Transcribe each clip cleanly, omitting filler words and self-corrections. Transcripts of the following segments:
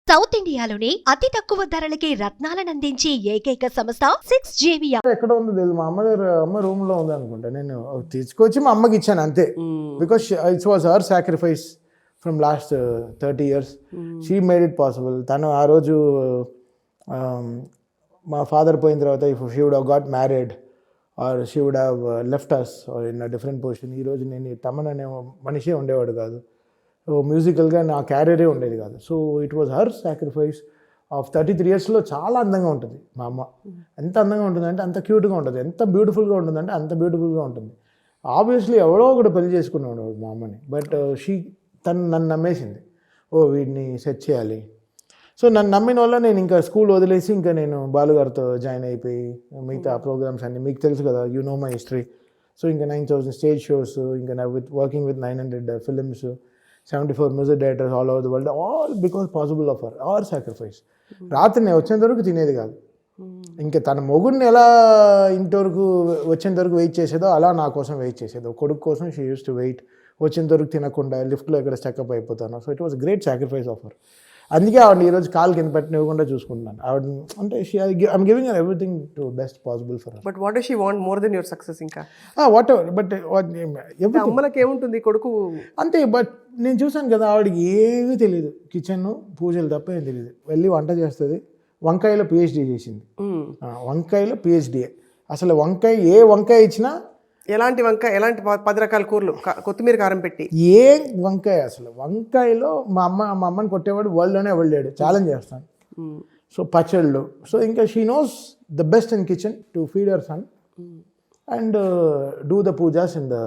South ఇండియాలోని అతి తక్కువ ధరలకి రత్నాలను అందించే ఏకైక సంస్థ 6JVR. ఎక్కడ ఉందో తెలియదు. మా అమ్మ దగ్గర అమ్మ రూమ్ లో ఉంది అనుకుంటా. నేను తీసుకొచ్చి మా అమ్మకి ఇచ్చాను అంతే. Because it's was her sacrifice from last 30 years. She made it possible. తను ఆ రోజు మా ఫాదర్ పోయిన తర్వాత if she would have got married or she would have left us or in a different position, ఈరోజు నేను తమన్ అనే మనిషే ఉండేవాడు కాదు. మ్యూజికల్గా నా క్యారియరే ఉండేది కాదు. So it was her sacrifice of 33 yearsలో. చాలా అందంగా ఉంటుంది మా అమ్మ. ఎంత అందంగా ఉంటుందంటే అంత క్యూట్గా ఉంటుంది, ఎంత బ్యూటిఫుల్గా ఉంటుందంటే అంత బ్యూటిఫుల్గా ఉంటుంది. ఆబ్వియస్లీ ఎవడో ఒకటి పెళ్లి చేసుకునేవాడు మా అమ్మని. బట్ తను నన్ను నమ్మేసింది, ఓ వీడిని సెట్ చేయాలి. సో నన్ను నమ్మిన వల్ల నేను ఇంకా స్కూల్ వదిలేసి ఇంకా నేను బాలుగారితో జాయిన్ అయిపోయి మిగతా ప్రోగ్రామ్స్ అన్ని మీకు తెలుసు కదా, you know my history. So ఇంకా 9,000 స్టేజ్ షోస్, ఇంకా నా working with 900 films, 74 music directors all over the world, all because possible of our sacrifice. రాత్రి నేను వచ్చేంత వరకు తినేది కాదు. ఇంకా తన మొగుడిని ఎలా ఇంతవరకు వచ్చేంత వరకు వెయిట్ చేసేదో అలా నా కోసం వెయిట్ చేసేదో. కొడుకు కోసం షీ యూస్ టు వెయిట్. వచ్చేంత వరకు తినకుండా లిఫ్ట్లో ఎక్కడ స్టక్అప్ అయిపోతాను. So it was great sacrifice of her. అందుకే ఆవిడ ఈరోజు కాలు కింద పెట్టనివ్వకుండా చూసుకుంటున్నాను. ఆవిడ అంటే I'm giving her everything to best possible for her. But what does she want more than your success? ఇంకా వాట్ ఎవర్, బట్ అమ్మలకి ఏముంటుంది కొడుకు అంతే. బట్ నేను చూసాను కదా, ఆవిడకి ఏమీ తెలియదు. కిచెన్ పూజలు తప్ప ఏం తెలియదు. వెళ్ళి వంట చేస్తుంది. వంకాయలో PhD చేసింది. వంకాయలో PhD. అసలు ఏ వంకాయ ఇచ్చినా, ఎలాంటి వంకాయ, ఎలాంటి 10 రకాల కూరలు, కొత్తిమీర కారం పెట్టి ఏ వంకాయ, అసలు వంకాయలో మా అమ్మని కొట్టేవాడు వరల్డ్లోనే వెళ్ళాడు. ఛాలెంజ్ చేస్తాను. సో పచ్చళ్ళు. సో ఇంకా she knows the best in kitchen to feed our son and do the pujas in the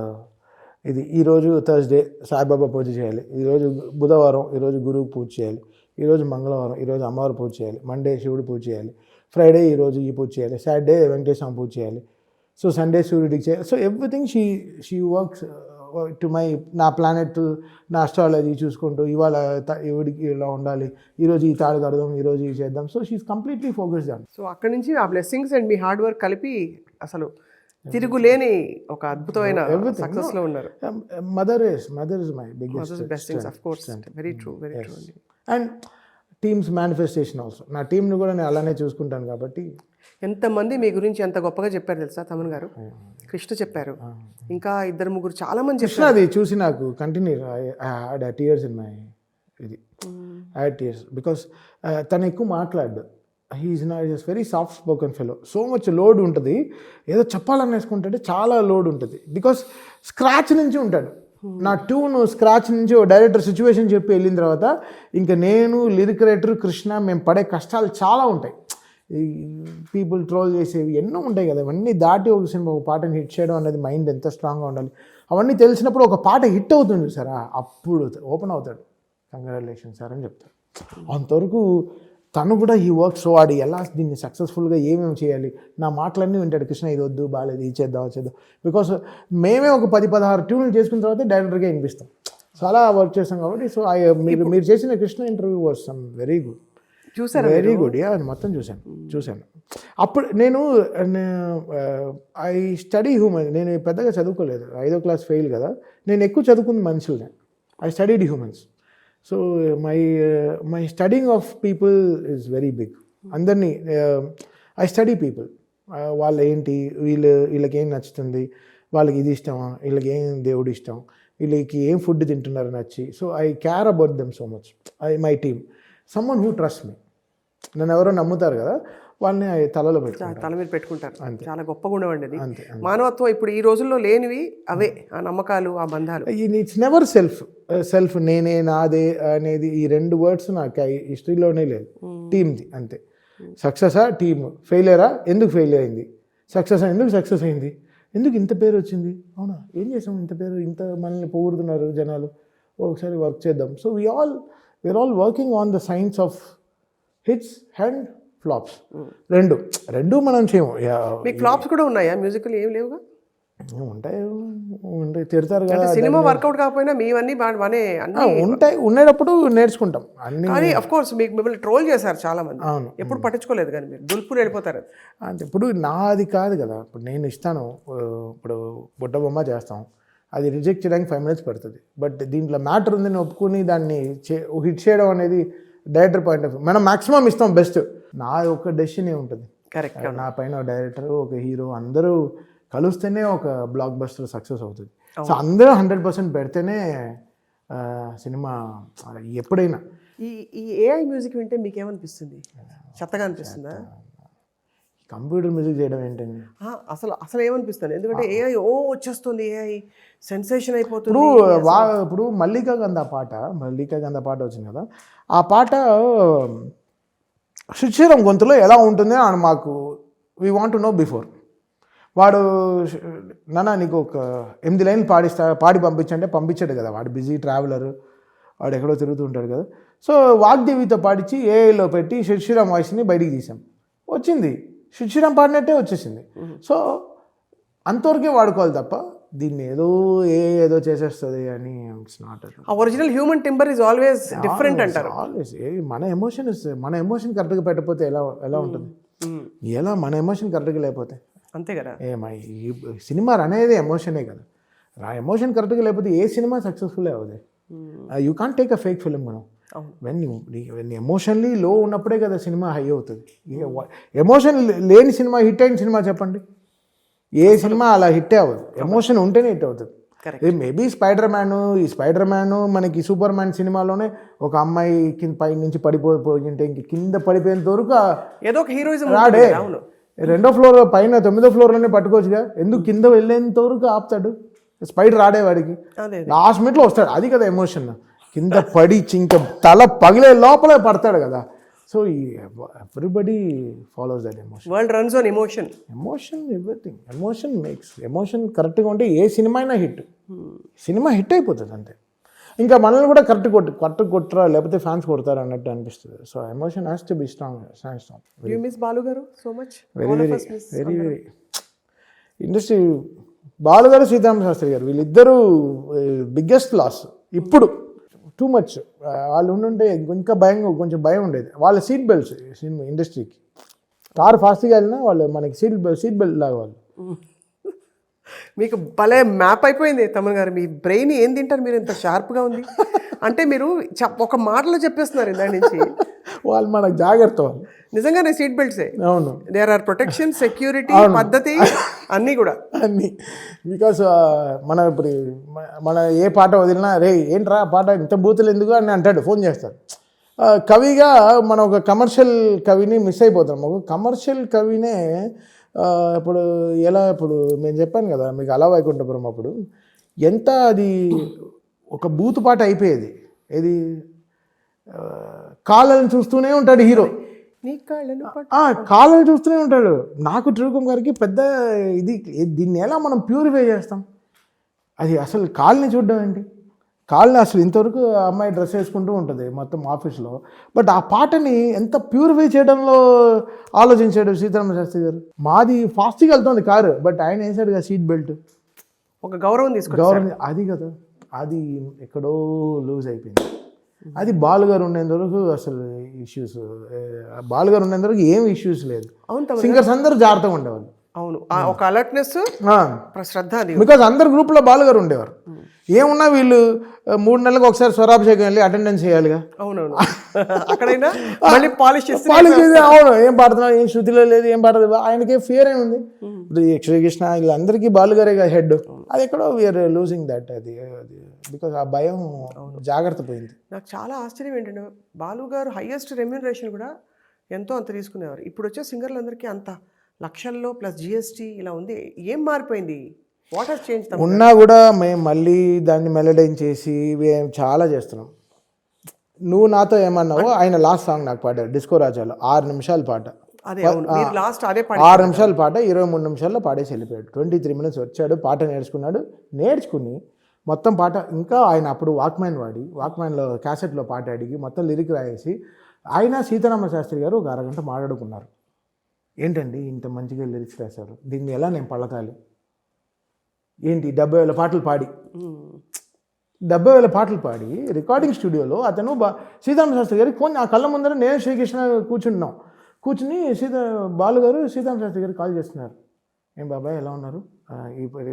ఇది. ఈరోజు థర్స్డే సాయిబాబా పూజ చేయాలి, ఈరోజు బుధవారం ఈరోజు గురువు పూజ చేయాలి, ఈరోజు మంగళవారం ఈరోజు అమ్మవారు పూజ చేయాలి, మండే శివుడు పూజ చేయాలి, ఫ్రైడే ఈరోజు ఈ పూజ చేయాలి, సాటర్డే వెంకటేశ్వర పూజ చేయాలి, సో సండే సూర్యుడికి చేయాలి. So everything she works to my, నా ప్లానెట్, నా అస్ట్రాలజీ చూసుకుంటూ ఇవాళ ఎవడికి ఇలా ఉండాలి, ఈరోజు ఈ తాడు కడదాం, ఈరోజు ఇది చేద్దాం. So she's completely focused on. So అక్కడి నుంచి ఆ బ్లెస్సింగ్స్ అండ్ మీ హార్డ్ వర్క్ కలిపి అసలు తిరుగులేని ఒక అద్భుతమైన సక్సెస్ లో ఉన్నారు. Mother is my biggest blessings, of course. Very true, very true. And teams manifestation also. నా టీంని కూడా నేను అలానే చూసుకుంటాను కాబట్టి. ఎంతమంది మీ గురించి ఎంత గొప్పగా చెప్పారు తెలుసా తమన్ గారు? కృష్ణ చెప్పారు, ఇంకా 2-3 చాలా మంది కృష్ణ. అది చూసి నాకు continue I had tears in my ఇది. ఐ హ్యాడ్ టీయర్స్ బికాస్ తను ఎక్కువ మాట్లాడు. He's very soft spoken fellow. So much load ఉంటుంది. ఏదో చెప్పాలని వేసుకుంటే చాలా లోడ్ ఉంటుంది. బికాస్ స్క్రాచ్ నుంచి ఉంటాడు. నా ట్యూన్ స్క్రాచ్ నుంచి డైరెక్టర్ సిచ్యువేషన్ చెప్పి వెళ్ళిన తర్వాత ఇంకా నేను లిరిక్ రైటర్ కృష్ణ మేము పడే కష్టాలు చాలా ఉంటాయి. ఈ పీపుల్ ట్రోల్ చేసేవి ఎన్నో ఉంటాయి కదా. అవన్నీ దాటి ఒక సినిమా, ఒక పాటని హిట్ చేయడం అనేది మైండ్ ఎంత స్ట్రాంగ్గా ఉండాలి. అవన్నీ తెలిసినప్పుడు ఒక పాట హిట్ అవుతుంది సార్, అప్పుడు ఓపెన్ అవుతాడు. కంగ్రాచులేషన్ సార్ అని చెప్తాడు. అంతవరకు తను కూడా ఈ వర్క్. సో వాడు ఎలా దీన్ని సక్సెస్ఫుల్గా ఏమేమి చేయాలి, నా మాటలన్నీ వింటాడు. కృష్ణ ఇది వద్దు, బాగాలేదు, ఇది చేద్దాం. బికాస్ మేమే ఒక 10-16 ట్యూన్లు చేసుకున్న తర్వాత డైరెక్టర్గా వినిపిస్తాం. సో అలా వర్క్ చేస్తాం కాబట్టి. సో మీరు చేసిన Krishna interview was some very good. చూసారు? Very good. అది మొత్తం చూశాను. అప్పుడు నేను ఐ స్టడీ హ్యూమన్. నేను పెద్దగా చదువుకోలేదు, 5వ క్లాస్ ఫెయిల్ కదా. నేను ఎక్కువ చదువుకుంది మనుషులనే. I studied humans. So my studying of people is very big. అందరినీ ఐ స్టడీ పీపుల్. వాళ్ళు ఏంటి, వీళ్ళకి ఏం నచ్చుతుంది, వాళ్ళకి ఇది ఇష్టమా, వీళ్ళకి ఏం దేవుడు ఇష్టం, వీళ్ళకి ఏం ఫుడ్ తింటున్నారు నచ్చి. So I care about them so much. My team, someone who trust me. నన్ను ఎవరో నమ్ముతారు కదా, వాళ్ళని తల మీద పెట్టుకుంటారు. చాలా గొప్పగా ఉండవండి అది. మానవత్వం ఇప్పుడు ఈ రోజుల్లో లేనివి అవే, ఆ నమ్మకాలు, ఆ బంధాలు. ఇట్స్ నెవర్ సెల్ఫ్ నేనే నాదే అనేది. ఈ 2 words నాకు హిస్టరీలోనే లేదు. టీమ్ది అంతే. సక్సెసా టీమ్, ఫెయిలియరా ఎందుకు ఫెయిల్ అయింది, సక్సెస్ ఎందుకు సక్సెస్ అయింది, ఎందుకు ఇంత పేరు వచ్చింది, అవునా ఏం చేసాం ఇంత పేరు, ఇంత మనల్ని పొగుడుతున్నారు జనాలు, ఒకసారి వర్క్ చేద్దాం. So we're all working on the science of hits and flops. రెండు మనం చేయము. మీకు ఫ్లాప్స్ కూడా ఉన్నాయా మ్యూజికల్? ఏం లేవుగా? ఉంటాయి తిడతారు కదా. సినిమా వర్కౌట్ కాకపోయినా మీవన్నీ బాగానే ఉంటాయి. ఉండేటప్పుడు నేర్చుకుంటాం అన్ని. కానీ అఫ్ కోర్స్ మిమ్మల్ని ట్రోల్ చేశారు చాలా మంది. అవును, ఎప్పుడు పట్టించుకోలేదు కానీ మీరు దుల్పులు వెళ్ళిపోతారు. అంటే ఇప్పుడు నాది కాదు కదా. ఇప్పుడు నేను ఇస్తాను, ఇప్పుడు బుట్ట బొమ్మ చేస్తాం, అది రిజెక్ట్ చేయడానికి 5 minutes పడుతుంది. బట్ దీంట్లో మ్యాటర్ ఉందని ఒప్పుకుని దాన్ని హిట్ చేయడం అనేది డైరెక్టర్ పాయింట్ ఆఫ్ వ్యూ మనం మాక్సిమం ఇస్తాం బెస్ట్. నా ఒక డెసిషన్ ఉంటుంది, కరెక్ట్. నా పైన డైరెక్టర్, ఒక హీరో అందరూ కలిస్తేనే ఒక బ్లాక్ బస్టర్ సక్సెస్ అవుతుంది. సో అందరూ 100% పెడితేనే సినిమా ఎప్పుడైనా. ఈ ఏఐ మ్యూజిక్ వింటే మీకేమనిపిస్తుంది? చెత్తగా అనిపిస్తుందా? కంప్యూటర్ మ్యూజిక్ చేయడం ఏంటండి? అసలు ఏమనిపిస్తుంది? ఎందుకంటే ఏఐ వచ్చేస్తుంది, ఏఐ సెన్సేషన్ అయిపోతుంది. ఇప్పుడు మల్లికా గంధ పాట వచ్చింది కదా, ఆ పాట శిక్షరం గొంతులో ఎలా ఉంటుంది అని మాకు we want to know before. వాడు నాన్న నీకు ఒక 8 లైన్లు పాడి పంపించంటే పంపించాడు కదా, వాడు బిజీ ట్రావెలర్, వాడు ఎక్కడో తిరుగుతూ ఉంటాడు కదా. సో వాగ్దేవితో పాడించి ఏఐలో పెట్టి శ్రీరామ్ వాయిస్ని బయటికి తీసాం, వచ్చింది శ్రీరామ్ పాడినట్టే వచ్చేసింది. సో అంతవరకే వాడుకోవాలి తప్ప దీన్ని ఏదో చేసేస్తుంది అని it's not. Original human timber is always different అంటారు. ఆల్వేస్ మన ఎమోషన్ కరెక్ట్గా పెట్టకపోతే ఎలా ఉంటుంది? ఎలా మన ఎమోషన్ కరెక్ట్గా లేకపోతే అంతే కదా. ఈ సినిమా అనేది ఎమోషనే కదా, ఎమోషన్ కరెక్ట్గా లేకపోతే ఏ సినిమా సక్సెస్ఫుల్ అవ్వదు. You can't take a fake film. మనం వెన్ ఎమోషన్లీ లో ఉన్నప్పుడే కదా సినిమా హై అవుతుంది. ఎమోషన్ లేని సినిమా, హిట్ అయిన సినిమా చెప్పండి, ఏ సినిమా అలా హిట్టే అవ్వదు. ఎమోషన్ ఉంటేనే హిట్ అవుతుంది. మేబీ స్పైడర్ మ్యాన్ మనకి సూపర్ మ్యాన్ సినిమాలోనే ఒక అమ్మాయి పై నుంచి పడిపోయింటే ఇంక కింద పడిపోయేంత వరకు ఏదో ఒక హీరోయిజం రాడే. 2వ ఫ్లోర్ పైన 9వ ఫ్లోర్లోనే పట్టుకోవచ్చుగా, ఎందుకు కింద వెళ్ళేంత వరకు ఆపుతాడు? స్పైడర్ ఆడేవాడికి లాస్ట్ మినిట్లో వస్తాడు, అది కదా ఎమోషన్. కింద పడి ఇంక తల పగిలే లోపలే పడతాడు కదా. So everybody follows that emotion. World runs on emotion. Everything emotion కరెక్ట్గా ఉంటే ఏ సినిమా అయినా సినిమా హిట్ అయిపోతుంది అంతే. ఇంకా మనల్ని కూడా కరెక్ట్ కొట్టరా లేకపోతే ఫ్యాన్స్ కొడతారు అన్నట్టు అనిపిస్తుంది. So emotion has to be strong. You miss Balu గారు so much. Very industry. Balu గారు, సీతారామ శాస్త్రి గారు వీళ్ళిద్దరూ బిగ్గెస్ట్ లాస్. ఇప్పుడు టూ మచ్ వాళ్ళు ఉండుంటే ఇంకా కొంచెం భయం ఉండేది. వాళ్ళ సీట్ బెల్ట్స్ సినిమా ఇండస్ట్రీకి, కారు ఫాస్ట్గా వెళ్ళినా వాళ్ళు మనకి సీట్ బెల్ట్ లాగా వాళ్ళు. మీకు భలే మ్యాప్ అయిపోయింది తమన్ గారు. మీ బ్రెయిన్ ఏం తింటారు మీరు, ఇంత షార్ప్గా ఉంది అంటే మీరు ఒక మాటలో చెప్పేస్తున్నారు ఇందాక నుంచి. వాళ్ళు మనకు జాగ్రత్త, వాళ్ళు నిజంగానే సీట్ బెల్ట్సే. అవును, దేర్ ఆర్ ప్రొటెక్షన్, సెక్యూరిటీ, పద్ధతి అన్నీ కూడా అన్నీ. బికాస్ ఇప్పుడు మన ఏ పాట వదిలినా రే ఏంట్రా పాట ఇంత బూతులు ఎందుకు అని అంటాడు, ఫోన్ చేస్తాడు. కవిగా మనం ఒక కమర్షియల్ కవిని మిస్ అయిపోతాం. ఒక కమర్షియల్ కవినే ఇప్పుడు నేను చెప్పాను కదా మీకు అలా వైకుంఠపురం అప్పుడు ఎంత అది ఒక బూతు పాట అయిపోయేది. ఏది కాళ్ళని చూస్తూనే ఉంటాడు హీరో, కాళ్ళని చూస్తూనే ఉంటాడు. నాకు త్రివిక్రమ్ గారికి పెద్ద దీన్ని ఎలా మనం ప్యూరిఫై చేస్తాం? అది అసలు కాళ్ళని చూడడం ఏంటి, కాళ్ళని అసలు ఇంతవరకు అమ్మాయి డ్రెస్ వేసుకుంటూ ఉంటుంది మొత్తం ఆఫీస్లో. బట్ ఆ పాటని ఎంత ప్యూరిఫై చేయడంలో ఆలోచించాడు సీతారామ శాస్త్రి గారు. మాది ఫాస్ట్గా వెళ్తుంది కారు, బట్ ఆయన వేసాడు కదా సీట్ బెల్ట్, ఒక గౌరవం అది కదా. అది ఎక్కడో లూజ్ అయిపోయింది. అది బాలుగారు ఉండేంత వరకు అసలు ఇష్యూస్, బాలుగారు ఉండేంత వరకు ఏం ఇష్యూస్ లేదు. సింగర్స్ అందరూ జాగ్రత్తగా ఉండేవాళ్ళు. అవును, ఒక అలర్ట్నెస్, శ్రద్ధ. బికాజ్ అందరు గ్రూప్లో బాలుగారు ఉండేవారు. ఏమున్నా వీళ్ళు 3 నెలలకు ఒకసారి స్వరాభిషేకం వెళ్ళి అటెండెన్స్ చేయాలిగా. అవునవును, అక్కడైనా మళ్ళీ పాలిష్ చేసి అవును, ఏం పాడుతున్నా, ఏం శృతిలో లేదు, ఏం పాడదు, ఆయనకి ఫియర్ ఏమి ఉంది. ఇప్పుడు శ్రీకృష్ణ వీళ్ళందరికీ బాలుగారే హెడ్. అది ఎక్కడో వీఆర్ లూజింగ్ దట్. అది బికాజ్ ఆ భయం జాగ్రత్త పోయింది. నాకు చాలా ఆశ్చర్యం ఏంటంటే బాలు గారు హైయెస్ట్ రెమ్యూనరేషన్ కూడా ఎంతో అంత తీసుకునేవారు. ఇప్పుడు వచ్చే సింగర్లందరికీ అంత లక్షల్లో ప్లస్ జిఎస్టీ ఇలా ఉంది. ఏం మారిపోయింది? What has change? ఉన్నా కూడా మేము మళ్ళీ దాన్ని మెలడైన్ చేసి చాలా చేస్తున్నాం. నువ్వు నాతో ఏమన్నావో ఆయన లాస్ట్ సాంగ్ నాకు పాడారు డిస్కో రాజాలో, 6 నిమిషాల పాట. 6 నిమిషాల పాట 23 నిమిషాల్లో పాడేసి వెళ్ళిపోయాడు. 23 మినిట్స్ వచ్చాడు, పాట నేర్చుకుని మొత్తం పాట. ఇంకా ఆయన అప్పుడు వాక్మ్యాన్లో క్యాసెట్లో పాట అడిగి మొత్తం లిరిక్ రాయేసి ఆయన సీతారామ శాస్త్రి గారు ఒక అరగంట మాట్లాడుకున్నారు. ఏంటండి ఇంత మంచిగా లిరిక్స్ రాశారు, దీన్ని ఎలా నేను పలకాలి ఏంటి? 70,000 పాటలు పాడి 70,000 పాటలు పాడి రికార్డింగ్ స్టూడియోలో అతను సీతారామ శాస్త్రి గారికి ఫోన్, ఆ కళ్ళ ముందర నేను శ్రీకృష్ణ కూర్చుని బాలు గారు సీతారామ శాస్త్రి గారికి కాల్ చేస్తున్నారు. ఏం బాబాయ్ ఎలా ఉన్నారు,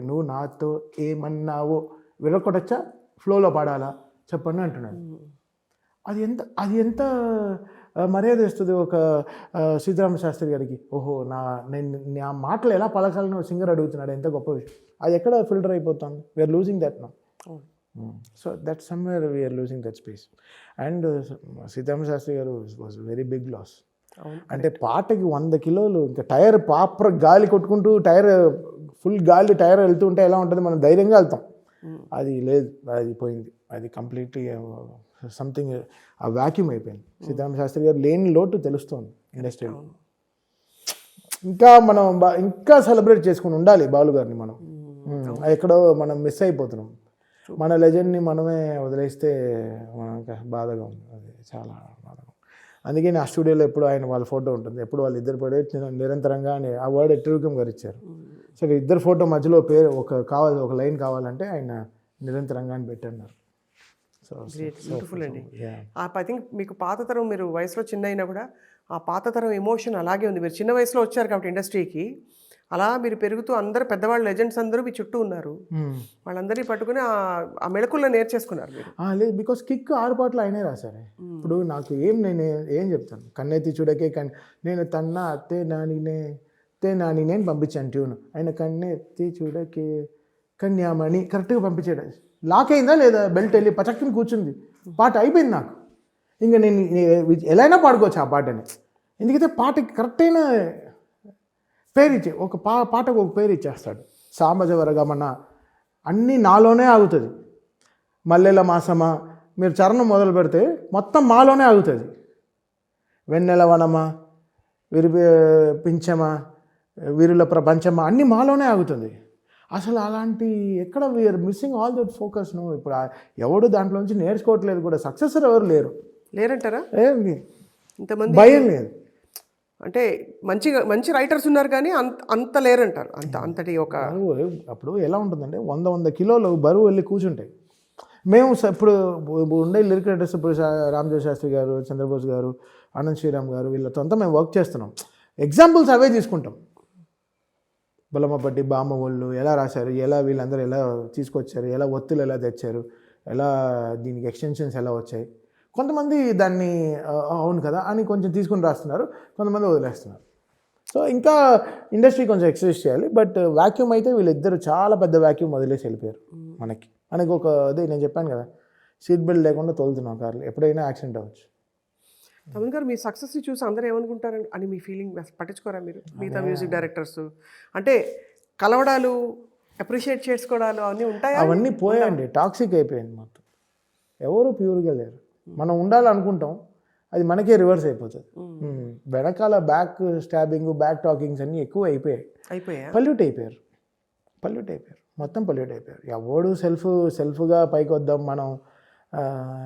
నువ్వు నాతో ఏమన్నావో విరగొట్టచ్చా, ఫ్లోలో పాడాలా చెప్పండి అంటున్నాడు. అది ఎంత మర్యాద ఇస్తుంది ఒక సీతారామ శాస్త్రి గారికి. ఓహో నా మాటలు ఎలా పలకాలని సింగర్ అడుగుతున్నాడు, ఎంత గొప్ప విషయం. అది ఎక్కడ ఫిల్టర్ అయిపోతుంది. We're losing that now. So that somewhere we're losing that space. And Seetharama Sastry గారు వాజ్ వెరీ బిగ్ లాస్. అంటే పాటకి 100 కిలోలు ఇంకా టైర్ పాపర్ గాలి కొట్టుకుంటూ ఫుల్ గాలి టైర్ వెళ్తూ ఉంటే ఎలా ఉంటుంది, మనం ధైర్యంగా వెళ్తాం. అది లేదు, అది పోయింది. అది కంప్లీట్లీ సంథింగ్ ఆ వ్యాక్యూమ్ అయిపోయింది. సీతారామ శాస్త్రి గారు లేని లోటు తెలుస్తుంది ఇండస్ట్రీలో. ఇంకా మనం ఇంకా సెలబ్రేట్ చేసుకుని ఉండాలి బాలు గారిని. మనం ఎక్కడో మనం మిస్ అయిపోతున్నాం. మన లెజెండ్ని మనమే వదిలేస్తే మనకు బాధగా ఉంది. అది చాలా బాధగా. అందుకే నా స్టూడియోలో ఎప్పుడు వాళ్ళ ఫోటో ఉంటుంది. ఎప్పుడు వాళ్ళు ఇద్దరు పడే నిరంతరంగా ఆ వర్డ్ ఎట్టివికం గారు ఇచ్చారు. సరే ఇద్దరు ఫోటో మధ్యలో పేరు ఒక లైన్ కావాలంటే ఆయన నిరంతరంగా అని పెట్టన్నారు. బ్యూటిఫుల్ అండి. ఐ థింక్ మీకు పాత తరం, మీరు వయసులో చిన్న అయినా కూడా ఆ పాత తరం ఎమోషన్ అలాగే ఉంది. మీరు చిన్న వయసులో వచ్చారు కాబట్టి ఇండస్ట్రీకి, అలా మీరు పెరుగుతూ అందరూ పెద్దవాళ్ళు లెజెండ్స్ అందరూ మీ చుట్టూ ఉన్నారు. వాళ్ళందరినీ పట్టుకుని ఆ మెళకుల్లో నేర్చేసుకున్నారు మీరు. లేదు, బికాస్ కిక్ 6 పాటలు ఆయనే రాశారే. ఇప్పుడు నాకు నేను ఏం చెప్తాను, కన్నెత్తి చూడకే నేను తన్నా తే నానినే పంపించాను ట్యూన్. ఆయన కన్నెత్తి చూడకే కన్యామణి కరెక్ట్గా పంపించాడు. లాక్ అయిందా లేదా, బెల్ట్ వెళ్ళి పచక్కని కూర్చుంది, పాట అయిపోయింది నాకు. ఇంకా నేను ఎలా అయినా పాడుకోవచ్చు ఆ పాటని. ఎందుకంటే పాటకి కరెక్ట్ అయిన పేరు ఇచ్చే ఒక పాటకు ఒక పేరు ఇచ్చేస్తాడు. సామజవరగమన అన్నీ నాలోనే ఆగుతుంది. మల్లెల మాసమా మీరు చరణం మొదలు పెడితే మొత్తం మాలోనే ఆగుతుంది. వెన్నెల వనమా పింఛమా వీరుల ప్రపంచమా అన్నీ మాలోనే ఆగుతుంది. అసలు అలాంటి ఎక్కడ వీఆర్ మిస్సింగ్ ఆల్ దట్ ఫోకస్ను. ఇప్పుడు ఎవడు దాంట్లో నుంచి నేర్చుకోవట్లేదు కూడా. సక్సెసర్ ఎవరు లేరంటారా? ఇంతమంది భయం లేదు. అంటే మంచి రైటర్స్ ఉన్నారు కానీ అంత లేరంటారు. అంతటి ఒక అప్పుడు ఎలా ఉంటుందంటే 100 కిలోలు బరువు వెళ్ళి కూర్చుంటాయి. మేము ఇప్పుడు ఉండే లిరిక్ రైటర్స్ ఇప్పుడు రామజోగ శాస్త్రి గారు, చంద్రబోస్ గారు, ఆనంద్ శ్రీరామ్ గారు, వీళ్ళతో అంతా మేము వర్క్ చేస్తున్నాం. ఎగ్జాంపుల్స్ అవే తీసుకుంటాం. బొలమపట్టి బామ్మ వాళ్ళు ఎలా రాశారు, ఎలా వీళ్ళందరూ ఎలా తీసుకొచ్చారు, ఎలా ఒత్తులు ఎలా తెచ్చారు, ఎలా దీనికి ఎక్స్టెన్షన్స్ ఎలా వచ్చాయి. కొంతమంది దాన్ని అవును కదా అని కొంచెం తీసుకుని రాస్తున్నారు, కొంతమంది వదిలేస్తున్నారు. సో ఇంకా ఇండస్ట్రీ కొంచెం ఎక్సర్సైజ్ చేయాలి. బట్ వాక్యూమ్ అయితే వీళ్ళిద్దరు చాలా పెద్ద వాక్యూమ్ వదిలేసి వెళ్ళిపోయారు. మనకి ఒక అదే నేను చెప్పాను కదా, సీట్ బెల్ట్ లేకుండా తోలుతున్నాం కార్లు, ఎప్పుడైనా యాక్సిడెంట్ అవ్వచ్చు. తమన్ గారు మీ సక్సెస్ని చూసి అందరూ ఏమనుకుంటారు అని మీ ఫీలింగ్ పట్టించుకోరా మీరు? మిగతా మ్యూజిక్ డైరెక్టర్స్ అంటే కలవడాలు, అప్రిషియేట్ చేసుకోవడాలు అవన్నీ ఉంటాయా? అవన్నీ పోయాండి, టాక్సిక్ అయిపోయింది మొత్తం. ఎవరు ప్యూర్గా లేరు. మనం ఉండాలనుకుంటాం, అది మనకే రివర్స్ అయిపోతుంది. వెనకాల బ్యాక్ స్టాబింగ్, బ్యాక్ టాకింగ్స్ అన్నీ ఎక్కువ అయిపోయాయి. పల్యూట్ అయిపోయారు, మొత్తం పల్యూట్ అయిపోయారు. ఎవడు సెల్ఫ్గా పైకి వద్దాం మనం,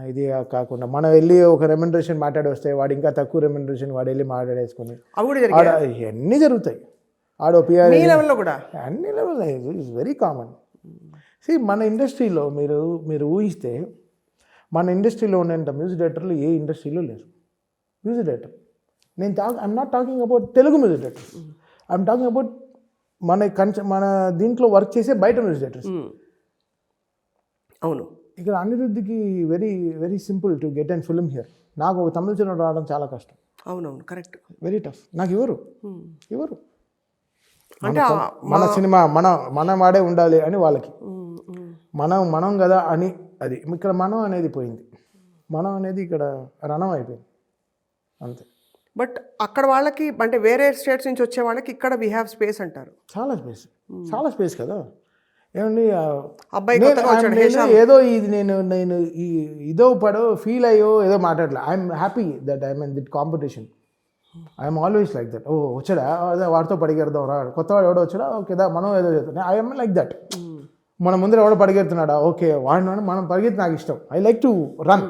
ఇది కాకుండా మనం వెళ్ళి ఒక రెమ్యునరేషన్ మాట్లాడి వస్తే వాడు ఇంకా తక్కువ రెమ్యునరేషన్ వాడు వెళ్ళి మాట్లాడేసుకుని అన్నీ జరుగుతాయి. ఆడో పిఆర్ కూడా అన్ని లెవెల్ ఇట్స్ వెరీ కామన్. మన ఇండస్ట్రీలో మీరు ఊహిస్తే, మన ఇండస్ట్రీలో ఉన్నంత మ్యూజిక్ డైరెక్టర్లు ఏ ఇండస్ట్రీలో లేరు. Music director I'm not talking about Telugu music directors, I'm talking about మన దీంట్లో వర్క్ చేసే బయట మ్యూజిక్ డైరెక్టర్స్. అవును, ఇక్కడ అనిరుద్ధికి very very simple to get and film here. నాకు ఒక తమిళ సినిమా రావడం చాలా కష్టం. అవునవును, కరెక్ట్, వెరీ టఫ్. నాకు ఎవరు అంటే మన సినిమా మనం వాడే ఉండాలి అని వాళ్ళకి, మనం కదా అని. అది ఇక్కడ మనం అనేది పోయింది. మనం అనేది ఇక్కడ రణం అయిపోయింది అంతే. బట్ అక్కడ వాళ్ళకి అంటే వేరే స్టేట్స్ నుంచి వచ్చే వాళ్ళకి ఇక్కడ వీ హ్యావ్ స్పేస్ అంటారు. చాలా స్పేస్ కదా. ఏమండి అబ్బాయి ఏదో ఇది నేను ఇదో పడో ఫీల్ అయ్యో ఏదో మాట్లాడలే. I'm happy that I'm in that competition. I'm always like that. వచ్చాడా అదే వాడితో పడిగెడదాం రా, కొత్తవాడు ఎవడో వచ్చాడా, ఓకేదా మనం ఏదో చెప్తాం. I'm like that. మన ముందర ఎవడో పరిగెడుతున్నాడా, ఓకే వాడిని మనం పరిగెత్తి నాకు ఇష్టం. I like to run.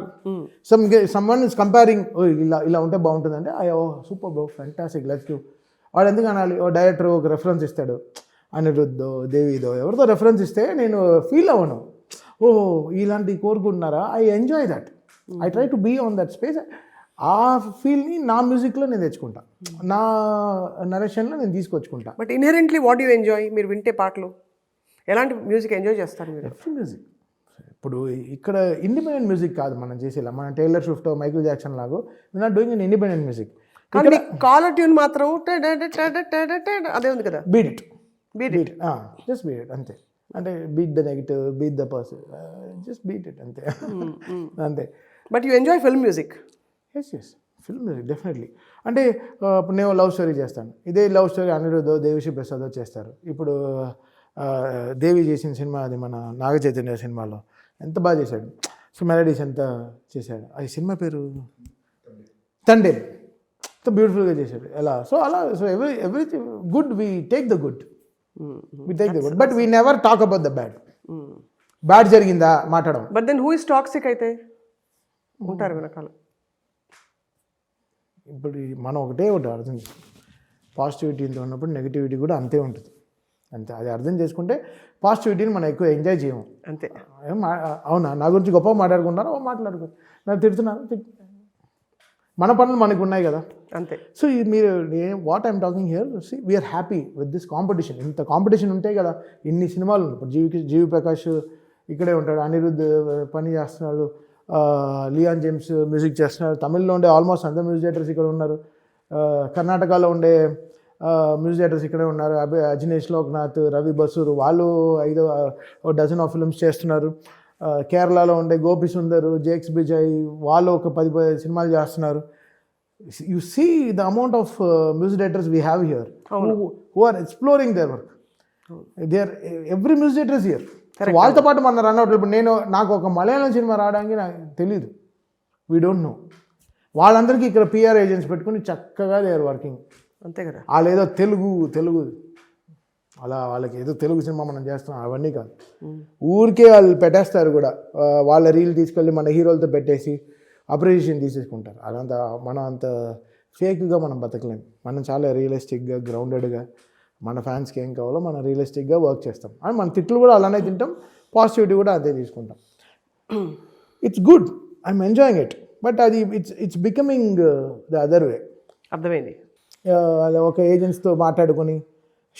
Someone is comparing, ఇలా ఉంటే బాగుంటుందంటే super bro, fantastic, let's do. వాడు ఎందుకు అనాలి? డైరెక్టర్ ఒక రెఫరెన్స్ ఇస్తాడు, అనిరుద్ధో దేవిదో ఎవరితో రెఫరెన్స్ ఇస్తే నేను ఫీల్ అవ్వను, ఇలాంటి కోరుకుంటున్నారా. I enjoy that. I try to be on that space. ఆ ఫీల్ని నా మ్యూజిక్లో నేను తెచ్చుకుంటా, నా నరేషన్లో నేను తీసుకొచ్చుకుంటా. But inherently what you enjoy? మీరు వింటే పాటలు ఎలాంటి మ్యూజిక్ ఎంజాయ్ చేస్తారు మీరు? ఎవ్రీ మ్యూజిక్, ఇప్పుడు ఇక్కడ ఇండిపెండెంట్ మ్యూజిక్ కాదు మనం చేసేలా, మన tailor Swift Michael Jackson లాగో we are not doing in independent music. కానీ కాలర్ ట్యూన్ మాత్రం అదే ఉంది కదా, beat it beat it, just beat it అంతే. అంటే beat the negative, beat the person, just beat it అంతే. అంతే. But you enjoy film music? Yes film music definitely. అంటే ఇప్పుడు నేను లవ్ స్టోరీ చేస్తాను, ఇదే లవ్ స్టోరీ అనిరుద్ధో దేవిశ్రీ ప్రసాద్ చేస్తారు. ఇప్పుడు దేవి చేసిన సినిమా అది మన నాగ చైతన్య సినిమాలో ఎంత బాగా చేశాడు, సో మెలడీస్ ఎంత చేశాడు. అది సినిమా పేరు తండే, ఎంత బ్యూటిఫుల్గా చేశాడు. ఎలా సో అలా so everything good we take the good, we take the good, but we never talk about the bad. Bad జరిగిందా మాట్లాడడం. But then who is toxic అయితే ఉంటారు వెనకాల. ఇప్పుడు మనం ఒకటే అర్థం చేసుకో, పాజిటివిటీ ఎంత ఉన్నప్పుడు నెగిటివిటీ కూడా అంతే ఉంటుంది, అంతే. అది అర్థం చేసుకుంటే పాజిటివిటీని మనం ఎక్కువ ఎంజాయ్ చేయము, అంతే. అవునా, నా గురించి గొప్ప మాట్లాడుకుంటారు, మాట్లాడుకోరు, నాకు తిడుతున్నారు, మన పనులు మనకు ఉన్నాయి కదా, అంతే. సో మీరు what I'm talking here, see we're happy with this competition. ఇంత కాంపిటీషన్ ఉంటే కదా ఇన్ని సినిమాలు ఉన్నాయి. ఇప్పుడు జీవి ప్రకాష్ ఇక్కడే ఉంటాడు, అనిరుద్ధ్ పని చేస్తున్నాడు, లియాన్ జేమ్స్ మ్యూజిక్ చేస్తున్నారు, తమిళ్లో ఉండే ఆల్మోస్ట్ అందరు మ్యూజిక్ డైరెక్టర్స్ ఇక్కడ ఉన్నారు, కర్ణాటకలో ఉండే మ్యూజిక్ డైరెక్టర్స్ ఇక్కడే ఉన్నారు, అజినేష్ లోక్నాథ్, రవి బసూరు, వాళ్ళు 5 డజన్ ఆఫ్ ఫిల్మ్స్ చేస్తున్నారు. కేరళలో ఉండే గోపి సుందర్, జేక్స్ బిజయ్, వాళ్ళు ఒక 10 సినిమాలు చేస్తున్నారు. You see the amount of music directors we have here who are exploring their work. They are every music director is here. వాళ్ళతో పాటు మన రన్ అవుట్. ఇప్పుడు నాకు ఒక మలయాళం సినిమా రావడానికి నాకు తెలియదు, వీ డోంట్ నో. వాళ్ళందరికీ ఇక్కడ పిఆర్ ఏజెంట్స్ పెట్టుకుని చక్కగా దే ఆర్ వర్కింగ్, అంతే కదా. వాళ్ళు ఏదో తెలుగు అలా వాళ్ళకి ఏదో తెలుగు సినిమా మనం చేస్తున్నాం అవన్నీ కాదు, ఊరికే వాళ్ళు పెట్టేస్తారు కూడా, వాళ్ళ రీల్ తీసుకెళ్ళి మన హీరోలతో పెట్టేసి అప్రిషియేషన్ తీసేసుకుంటారు. అదంతా మనం అంత ఫేక్గా మనం బతకలేము. మనం చాలా రియలిస్టిక్గా గ్రౌండెడ్గా మన ఫ్యాన్స్కి ఏం కావాలో మనం రియలిస్టిక్గా వర్క్ చేస్తాం. అండ్ మన తిట్లు కూడా అలానే తింటాం, పాజిటివిటీ కూడా అదే తీసుకుంటాం. It's good, I'm enjoying it, but అది it's becoming the other way. అర్థమైంది. ఒక ఏజెంట్స్తో మాట్లాడుకొని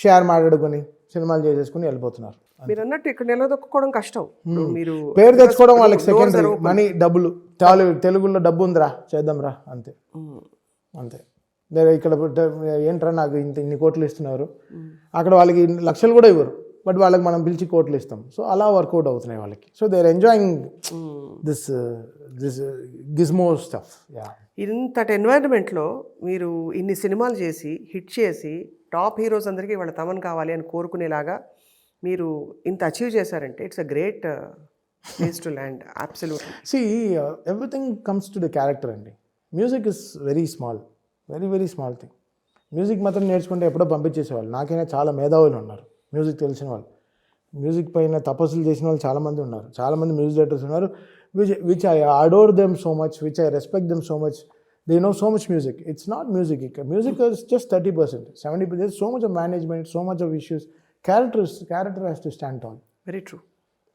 షేర్ మాట్లాడుకొని సినిమాలు చేసేసుకుని వెళ్ళిపోతున్నారు. మీరు అన్నట్టు ఇక్కడ నిలదొక్కుకోవడం కష్టం. మీరు పేరు తెచ్చుకోవడం వాళ్ళకి సెకండరీ, మనీ, డబ్బులు, తెలుగులో డబ్బు ఉందిరా చేద్దాంరా అంతే అంతే. ఇక్కడ ఏంట్రా నాకు ఇన్ని కోట్లు ఇస్తున్నారు, అక్కడ వాళ్ళకి లక్షలు కూడా ఇవ్వరు, బట్ వాళ్ళకి మనం పిలిచి కోట్లు ఇస్తాం. సో అలా వర్కౌట్ అవుతున్నాయి వాళ్ళకి. So they are enjoying this gizmo stuff. ఇంతటి ఎన్వైరన్మెంట్లో మీరు ఇన్ని సినిమాలు చేసి హిట్ చేసి టాప్ హీరోస్ అందరికీ వాళ్ళ తమన్ కావాలి అని కోరుకునేలాగా మీరు ఇంత అచీవ్ చేశారంటే it's a great place to land. Absolutely. See, everything comes to the character అండి. Music is very small, very small thing. Music మాత్రం నేర్చుకుంటే ఎప్పుడో పంపించేసేవాళ్ళు. నాకైనా చాలా మేధావులు ఉన్నారు మ్యూజిక్ తెలిసిన వాళ్ళు, మ్యూజిక్ పైన తపస్సులు చేసిన వాళ్ళు చాలామంది ఉన్నారు, చాలామంది మ్యూజిక్ డైరెక్టర్స్ ఉన్నారు, which I adore them so much, which I respect them so much. They know so much music. It's not music. Music is just 30%, 70%. There's so much of management, so much of issues. Character has to stand tall. Very true.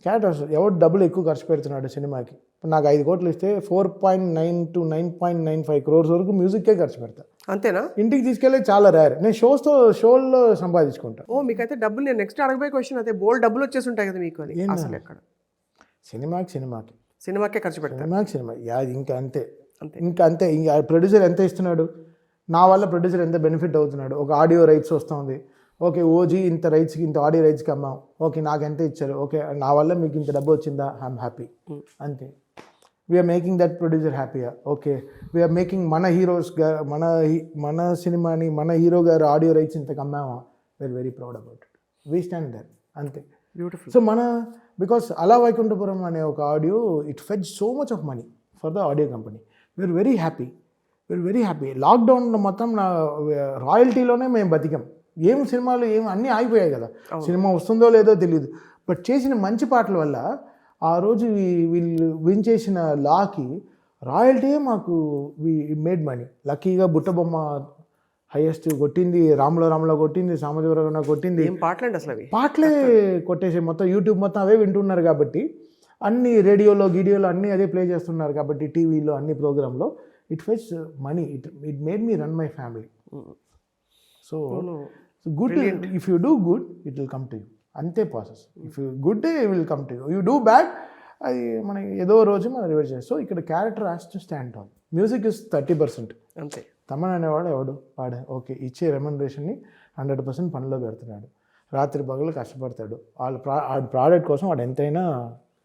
Characters ఎవరు డబ్బులు ఎక్కువ ఖర్చు పెడుతున్నాడు సినిమాకి. ఇప్పుడు నాకు 5 కోట్లు ఇస్తే 4.9 to 9.95 crores వరకు మ్యూజిక్కే ఖర్చు పెడతా. అంతేనా? ఇంటికి తీసుకెళ్ళి చాలా రేర్. నేను షోల్లో సంపాదించుకుంటా. ఓ మీకైతే డబ్బులు, నేను నెక్స్ట్ అడగబోయే క్వశ్చన్ అదే, బోల్డ్ డబ్బులు వచ్చేసి ఉంటాయి కదా మీకు అని. అసలు ఎక్కడ సినిమాకే ఖర్చు పెడతాను. సినిమా ఇంకా అంతే. ఇంకా ప్రొడ్యూసర్ ఎంత ఇస్తున్నాడు, నా వల్ల ప్రొడ్యూసర్ ఎంత బెనిఫిట్ అవుతున్నాడు. ఒక ఆడియో రైట్స్ వస్తుంది, ఓకే ఓజీ ఇంత రైట్స్కి ఇంత ఆడియో రైట్స్కి అమ్మాం, ఓకే నాకు ఎంత ఇచ్చారు, ఓకే నా వల్ల మీకు ఇంత డబ్బు వచ్చిందా, ఐఎమ్ హ్యాపీ అంతే. వీఆర్ మేకింగ్ దట్ ప్రొడ్యూసర్ హ్యాపీయా, ఓకే వీఆర్ మేకింగ్ మన హీరోస్ మన సినిమాని మన హీరో గారు ఆడియో రైట్స్ ఇంతకు అమ్మామా, we're very proud about it, we stand that అంతే. బ్యూటిఫుల్. సో బికాస్ అలా వైకుంఠపురం అనే ఒక audio it fetch so much of money for the audio company. We're very happy. లాక్డౌన్లో మొత్తం నా రాయల్టీలోనే మేము బతికాం. సినిమాలు అన్నీ ఆగిపోయాయి కదా, సినిమా వస్తుందో లేదో తెలియదు, బట్ చేసిన మంచి పాటల వల్ల ఆ రోజు వీళ్ళు విన్ చేసిన లాకి రాయల్టీయే మాకు మేడ్ మనీ. లక్కీగా బుట్టబొమ్మ హైయెస్ట్ కొట్టింది, రాములో కొట్టింది, సామజవరంలో కొట్టింది. పాటలే కొట్టేసి మొత్తం యూట్యూబ్ మొత్తం అవే వింటున్నారు కాబట్టి, అన్ని రేడియోలో గీడియోలో అన్నీ అదే ప్లే చేస్తున్నారు కాబట్టి, టీవీలో అన్ని ప్రోగ్రాంలో it fetch money. It made me run my family. So good, if you do good it will come to you, అంతే process. If you good day it will come to you. You do bad అది మనకి ఏదో రోజు మనం reverse చేస్తాం. సో ఇక్కడ character has to stand on. Music is 30%. అంతే. తమన్ అనేవాడు ఎవడు వాడే ఓకే ఇచ్చే రెమ్యునరేషన్ని 100% పనిలో పెడుతున్నాడు, రాత్రి పగలు కష్టపడతాడు, ఆ ప్రోడక్ట్ కోసం వాడు ఎంతైనా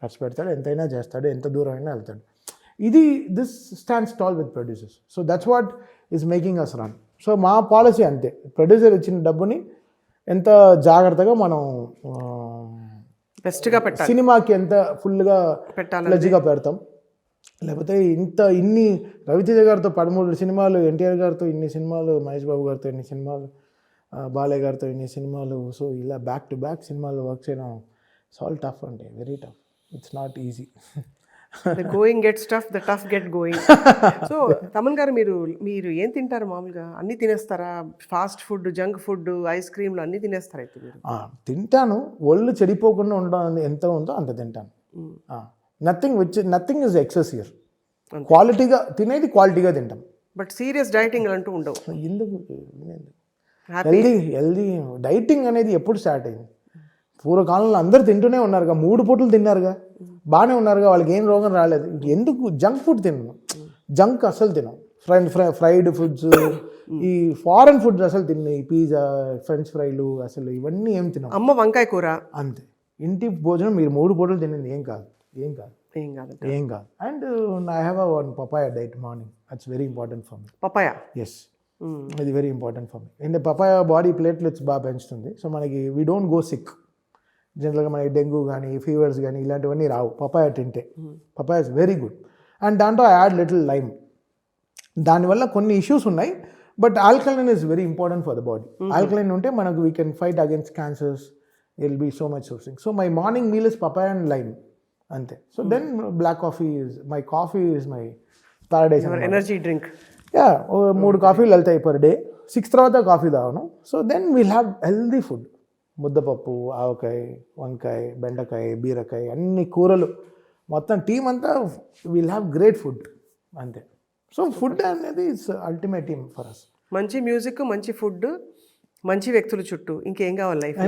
కష్టపెడతాడు, ఎంతైనా చేస్తాడు, ఎంత దూరం అయినా వెళ్తాడు. ఇది this stands tall with producers. So that's what is making us run. So మా పాలసీ అంతే, ప్రొడ్యూసర్ ఇచ్చిన డబ్బుని ఎంత జాగ్రత్తగా మనం బెస్ట్గా పెట్టాలి, సినిమాకి ఎంత ఫుల్గా పెట్టాలి, ప్లెజ్గా పెడతాం. లేకపోతే ఇన్ని రవితేజ గారితో 13 సినిమాలు, ఎన్టీఆర్ గారితో ఇన్ని సినిమాలు, మహేష్ బాబు గారితో ఇన్ని సినిమాలు, బాలయ్య గారితో ఇన్ని సినిమాలు, సో ఇలా బ్యాక్ టు బ్యాక్ సినిమాలు వర్క్ చేయడం ఇట్స్ ఆల్ టఫ్ అండి, very tough. It's not easy. The going gets tough, the tough get going. So Thaman గారు మీరు ఏం తింటారు మామూలుగా? అన్నీ తినేస్తారా? Fast food, junk food, ice క్రీమ్లు అన్నీ తినేస్తారా అయితే మీరు? తింటాను, ఒళ్ళు చెడిపోకుండా ఉండడం ఎంత ఉందో అంత తింటాను. Nothing is excess here. క్వాలిటీగా తినేది క్వాలిటీగా తింటాం. బట్ సీరియస్ డైటింగ్ అంటూ ఉండవు. ఎందుకు హెల్దీ డైటింగ్ అనేది ఎప్పుడు స్టార్ట్ అయింది? పూర్వకాలంలో అందరూ తింటూనే ఉన్నారుగా, 3 పూటలు తిన్నారుగా, బాగానే ఉన్నారుగా, వాళ్ళకి ఏం రోగం రాలేదు. ఎందుకు జంక్ ఫుడ్ తిన్నాం? జంక్ అసలు తిన్నాం. ఫ్రైడ్ ఫుడ్స్, ఈ ఫారెన్ ఫుడ్స్ అసలు తిన్నాయి, పిజ్జా, ఫ్రెంచ్ ఫ్రైలు, అసలు ఇవన్నీ ఏం తిన్నాం. అమ్మ వంకాయ కూర అంతే. ఇంటి భోజనం మీరు 3 పూటలు తినేది ఏం కాదు. And I have one papaya diet morning. That's very important for me. Papaya? Yes, ఇది very important for me. And papaya body platelets బాగా పెంచుతుంది. సో మనకి వీ డోంట్ గో సిక్. జనరల్గా మనకి డెంగ్యూ కానీ ఫీవర్స్ కానీ ఇలాంటివన్నీ రావు పపాయ తింటే. Papaya is very good. And దాంట్లో ఐ యాడ్ లిటిల్ లైమ్. దానివల్ల కొన్ని ఇష్యూస్ ఉన్నాయి, but alkaline is very important for the body. Alkaline ఉంటే మనకు we can fight against cancers, will be so much of things. So my morning meal is papaya and lime అంతే. So then black coffee is my paradise energy drink. 3 కాఫీలు వెళ్తాయి per day. 6 తర్వాత coffee తాగను. So then we'll have healthy food. ముద్దపప్పు, ఆవకాయ, వంకాయ, బెండకాయ, బీరకాయ, అన్ని కూరలు, మొత్తం టీం అంతా వీల్ హ్యావ్ గ్రేట్ ఫుడ్ అంతే. సో ఫుడ్ అనేది it's ultimate team for us. మంచి మ్యూజిక్, మంచి ఫుడ్, మంచి వ్యక్తుల చుట్టూ ఇంకేం కావాలి లైఫ్?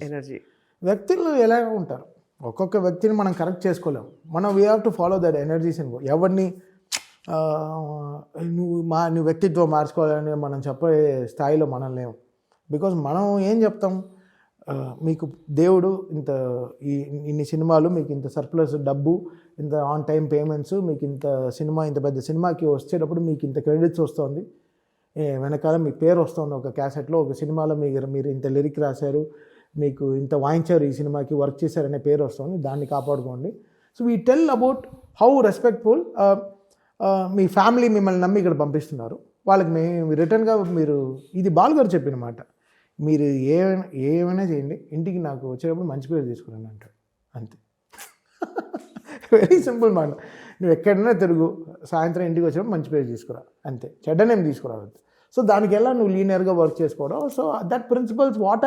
ఎనర్జీ. వ్యక్తులు ఎలాగ ఉంటారు, ఒక్కొక్క వ్యక్తిని మనం కరెక్ట్ చేసుకోలేము. మనం we have to follow that energies in. ఎవరిని నువ్వు వ్యక్తిత్వం మార్చుకోవాలని మనం చెప్పే స్థాయిలో మనం లేవు. బికాజ్ మనం ఏం చెప్తాం, మీకు దేవుడు ఇన్ని సినిమాలు, మీకు ఇంత సర్ప్లస్ డబ్బు, ఇంత ఆన్ టైం పేమెంట్స్, మీకు ఇంత పెద్ద సినిమాకి వచ్చేటప్పుడు మీకు ఇంత క్రెడిట్స్ వస్తుంది, వెనకాల మీ పేరు వస్తుంది, ఒక క్యాసెట్లో ఒక సినిమాలో మీరు ఇంత లిరిక్ రాశారు, మీకు ఇంత వాయించారు, ఈ సినిమాకి వర్క్ చేశారనే పేరు వస్తుంది, దాన్ని కాపాడుకోండి. So we tell about how respectful me family మిమ్మల్ని నమ్మి ఇక్కడ పంపిస్తున్నారు, వాళ్ళకి మేము రిటర్న్గా మీరు, ఇది బాలుగారు చెప్పిన మాట, మీరు ఏమైనా చేయండి, ఇంటికి నాకు వచ్చేటప్పుడు మంచి పేరు తీసుకురండి అంటాడు అంతే. వెరీ సింపుల్ మాట. నువ్వు ఎక్కడైనా తిరుగు, సాయంత్రం ఇంటికి వచ్చినప్పుడు మంచి పేరు తీసుకురా అంతే, చెడ్డనేం తీసుకురావద్దు. సో దానికి ఎలా నువ్వు లీనియర్గా వర్క్ చేసుకోవడం. So that principles what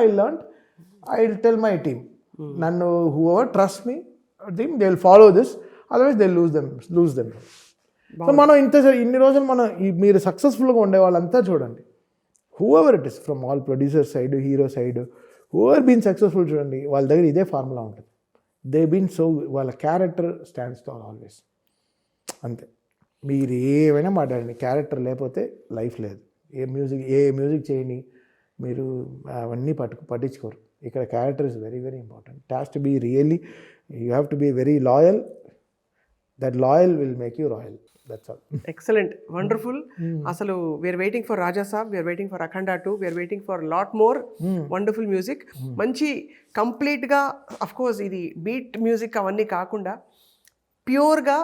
I learned, I will tell my team. నన్ను whoever trust me team, they will follow this, otherwise they lose them. So మనం ఇన్ని రోజులు మీరు సక్సెస్ఫుల్గా ఉండే వాళ్ళంతా చూడండి, whoever it is, from all producer side, hero side, whoever been successful చూడండి, వాళ్ళ దగ్గర ఇదే ఫార్ములా ఉంటుంది. దే బీన్ సో, వాళ్ళ క్యారెక్టర్ స్టాండ్స్ టాల్ ఆల్వేస్ అంతే. మీరు ఏమైనా మాట్లాడండి, క్యారెక్టర్ లేకపోతే లైఫ్ లేదు. ఏ మ్యూజిక్ చేయండి, మీరు అవన్నీ పట్టించుకోరు. ఇక్కడ character is very very important. It has to be really, you have to be very loyal. That loyal will make you royal. That's all. Excellent, wonderful. అసలు we're waiting for Raja Saab, we're waiting for Akhanda 2, we're waiting for lot more wonderful music. మంచి కంప్లీట్గా, of course ఇది beat music అవన్నీ కాకుండా ప్యూర్గా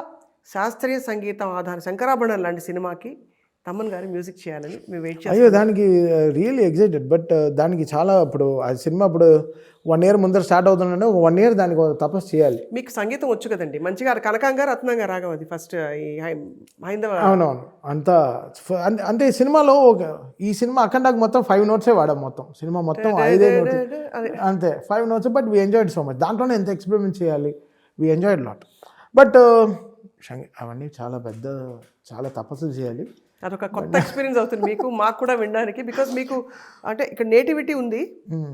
శాస్త్రీయ సంగీతం ఆధార శంకరాభరణం లాంటి సినిమాకి తమన్ గారు మ్యూజిక్ చేయాలని మేము వెయిట్ చేస్తాం. అయ్యో, దానికి రియల్లీ ఎక్సైటెడ్. బట్ దానికి చాలా ఇప్పుడు ఆ సినిమా ఇప్పుడు 1 year ముందర స్టార్ట్ అవుతుందంటే 1 year దానికి తపస్సు చేయాలి. మీకు సంగీతం వచ్చు కదండి మంచిగా, కనకంగా రత్నంగా రాగం అది ఫస్ట్ హైందవ. అవునవును, అంతా అంటే సినిమాలో ఈ సినిమా అఖండాకి మొత్తం 5 notes వాడాం. మొత్తం సినిమా మొత్తం 5 notes అంతే, 5 notes. But we enjoyed so much. దాంట్లోనే ఎంత ఎక్స్పెరిమెంట్ చేయాలి, వీ ఎంజాయ్డ్ లాట్. బట్ అవన్నీ చాలా తపస్సులు చేయాలి. అదొక కొత్త ఎక్స్పీరియన్స్ అవుతుంది మీకు, మాకు కూడా వినడానికి. బికాజ్ మీకు అంటే ఇక్కడ నేటివిటీ ఉంది,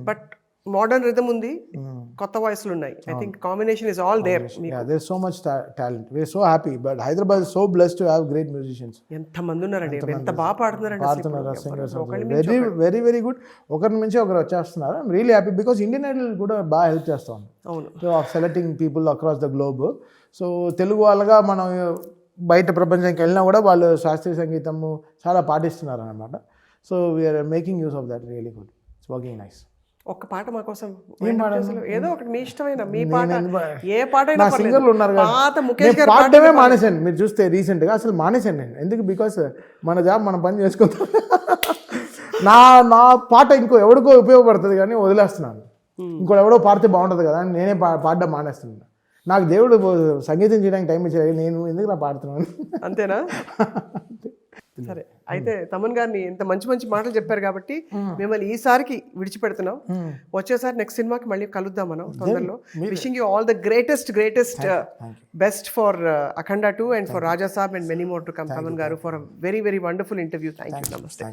బట్ మోడర్న్ రిథమ్ ఉంది, కొత్త వాయిస్లు ఉన్నాయి. I think combination is all there. Yeah, there's so much talent. We're so happy, but Hyderabad is so blessed to have great musicians. ఎంత మంది ఉన్నారండి, ఎంత బాగా పాడుతున్నారండి పాడుతున్నారు singers, very very very good. ఒకరి నుంచి ఒకరు వచ్చేస్తున్నారు. I'm really happy because Indian Idol కూడా బాగా హెల్ప్ చేస్తా ఉంది. అవును. So of selecting people across the globe. So Telugu వాళ్ళగా మనం బయట ప్రపంచానికి వెళ్ళినా కూడా వాళ్ళు శాస్త్రీయ సంగీతము చాలా పాటిస్తున్నారు అనమాట. So we're making use of that. Really good. It's working nice. ఒక్క పాట మా కోసం ఏదో ఒకటి మీ ఇష్టమైన మీ పాట, ఏ పాట అయినా నా సింగర్లు ఉన్నారు కదా, పాత ముఖేష్ గారి పాడటమే మానేశాను. మీరు చూస్తే రీసెంట్గా అసలు మానేశాను నేను. ఎందుకు? బికాస్ మన జాబ్ మనం పని చేసుకుంటాం. నా పాట ఇంకో ఎవరికో ఉపయోగపడుతుంది కానీ వదిలేస్తున్నాను. ఇంకోటి ఎవడో పాడితే బాగుంటుంది కదా అని నేనే పాడడం మానేస్తున్నాను. నాకు దేవుడు సంగీతం చేయడానికి టైం ఇచ్చాడు, నేను ఎందుకు నా పాడుతున్నాను. అంతేనా? సరే, అయితే తమన్ గారిని ఇంత మంచి మంచి మాటలు చెప్పారు కాబట్టి మిమ్మల్ని ఈసారికి విడిచిపెడుతున్నాం. వచ్చేసారి నెక్స్ట్ సినిమాకి మళ్ళీ కలుద్దాం మనం తొందరలో. Wishing you all the greatest best for Akhanda 2 and for Raja Saab and many more to come. Thaman గారు, for a very very wonderful interview. Thank you. నమస్తే.